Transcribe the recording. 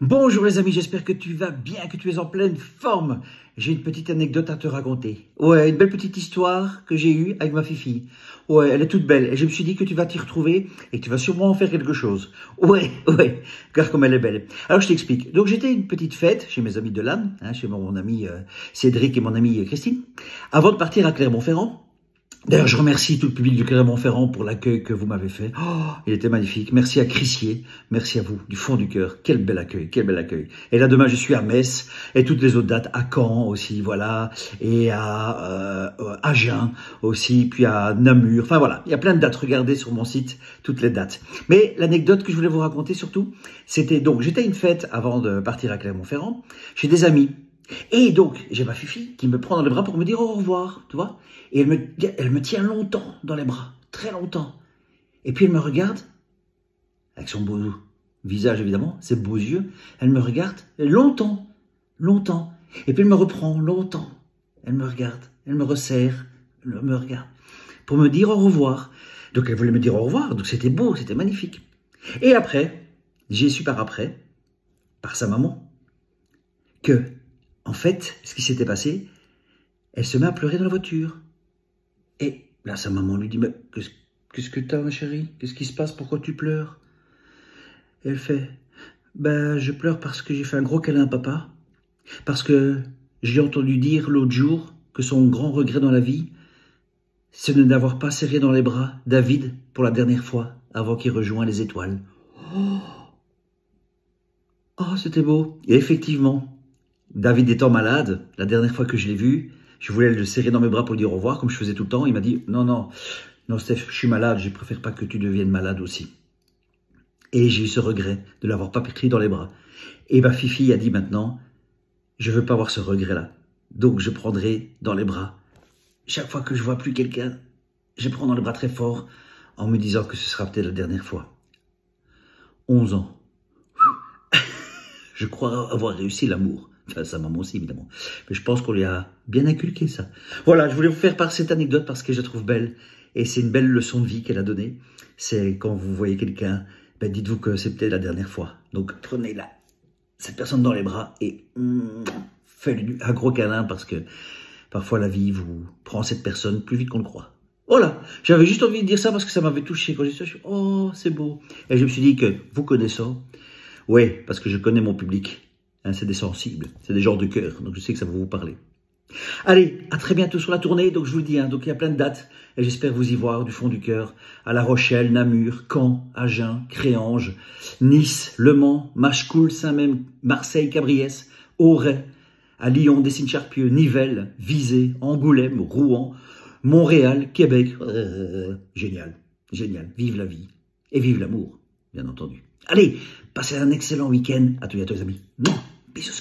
Bonjour les amis, j'espère que tu vas bien, que tu es en pleine forme. J'ai une petite anecdote à te raconter. Ouais, une belle petite histoire que j'ai eue avec ma fifi. Ouais, elle est toute belle et je me suis dit que tu vas t'y retrouver et que tu vas sûrement en faire quelque chose. Ouais, car comme elle est belle. Alors je t'explique. Donc j'étais à une petite fête chez mes amis de l'âne, chez mon ami Cédric et mon amie Christine, avant de partir à Clermont-Ferrand. D'ailleurs, je remercie tout le public du Clermont-Ferrand pour l'accueil que vous m'avez fait. Oh, il était magnifique. Merci à Crissier. Merci à vous, du fond du cœur. Quel bel accueil, quel bel accueil. Et là, demain, je suis à Metz et toutes les autres dates, à Caen aussi, voilà, et à Agen aussi, puis à Namur. Enfin, voilà, il y a plein de dates. Regardez sur mon site toutes les dates. Mais l'anecdote que je voulais vous raconter surtout, c'était donc, j'étais à une fête avant de partir à Clermont-Ferrand, chez des amis. Et donc, j'ai ma fifi qui me prend dans les bras pour me dire au revoir, tu vois. Et elle me tient longtemps dans les bras, très longtemps. Et puis elle me regarde, avec son beau visage évidemment, ses beaux yeux. Elle me regarde longtemps, longtemps. Et puis elle me reprend longtemps. Elle me regarde, elle me resserre, elle me regarde. Pour me dire au revoir. Donc elle voulait me dire au revoir, donc c'était beau, c'était magnifique. Et après, j'ai su par après, par sa maman, que... En fait, ce qui s'était passé, elle se met à pleurer dans la voiture. Et là, sa maman lui dit, mais qu'est-ce que t'as, ma chérie? Qu'est-ce qui se passe? Pourquoi tu pleures? Et elle fait, ben, je pleure parce que j'ai fait un gros câlin à papa. Parce que j'ai entendu dire l'autre jour que son grand regret dans la vie, c'est de n'avoir pas serré dans les bras David pour la dernière fois avant qu'il rejoigne les étoiles. Oh, c'était beau. Et effectivement, David étant malade, la dernière fois que je l'ai vu, je voulais le serrer dans mes bras pour lui dire au revoir, comme je faisais tout le temps. Il m'a dit, non, Steph, je suis malade, je préfère pas que tu deviennes malade aussi. Et j'ai eu ce regret de l'avoir pas pris dans les bras. Et ma fifi a dit maintenant, je veux pas avoir ce regret-là. Donc je prendrai dans les bras. Chaque fois que je vois plus quelqu'un, je prends dans les bras très fort, en me disant que ce sera peut-être la dernière fois. 11 ans. Je crois avoir réussi l'amour. Enfin, sa maman aussi, évidemment. Mais je pense qu'on lui a bien inculqué ça. Voilà, je voulais vous faire part cette anecdote parce que je la trouve belle. Et c'est une belle leçon de vie qu'elle a donnée. C'est quand vous voyez quelqu'un, ben dites-vous que c'est peut-être la dernière fois. Donc prenez cette personne dans les bras et faites-lui un gros câlin parce que parfois la vie vous prend cette personne plus vite qu'on le croit. Voilà, j'avais juste envie de dire ça parce que ça m'avait touché. Quand j'ai dit ça, je suis oh, c'est beau. Et je me suis dit que vous connaissant, oui, parce que je connais mon public. Hein, c'est des sensibles, c'est des gens de cœur, donc je sais que ça va vous parler. Allez, à très bientôt sur la tournée, donc je vous le dis, donc il y a plein de dates, et j'espère vous y voir du fond du cœur, à La Rochelle, Namur, Caen, Agen, Créange, Nice, Le Mans, Machecoul, Saint-Même, Marseille, Cabriès, Auray, à Lyon, Dessines-Charpieu, Nivelles, Visé, Angoulême, Rouen, Montréal, Québec. Génial, génial, vive la vie, et vive l'amour, bien entendu. Allez, passez un excellent week-end. À tous les amis. Bisous,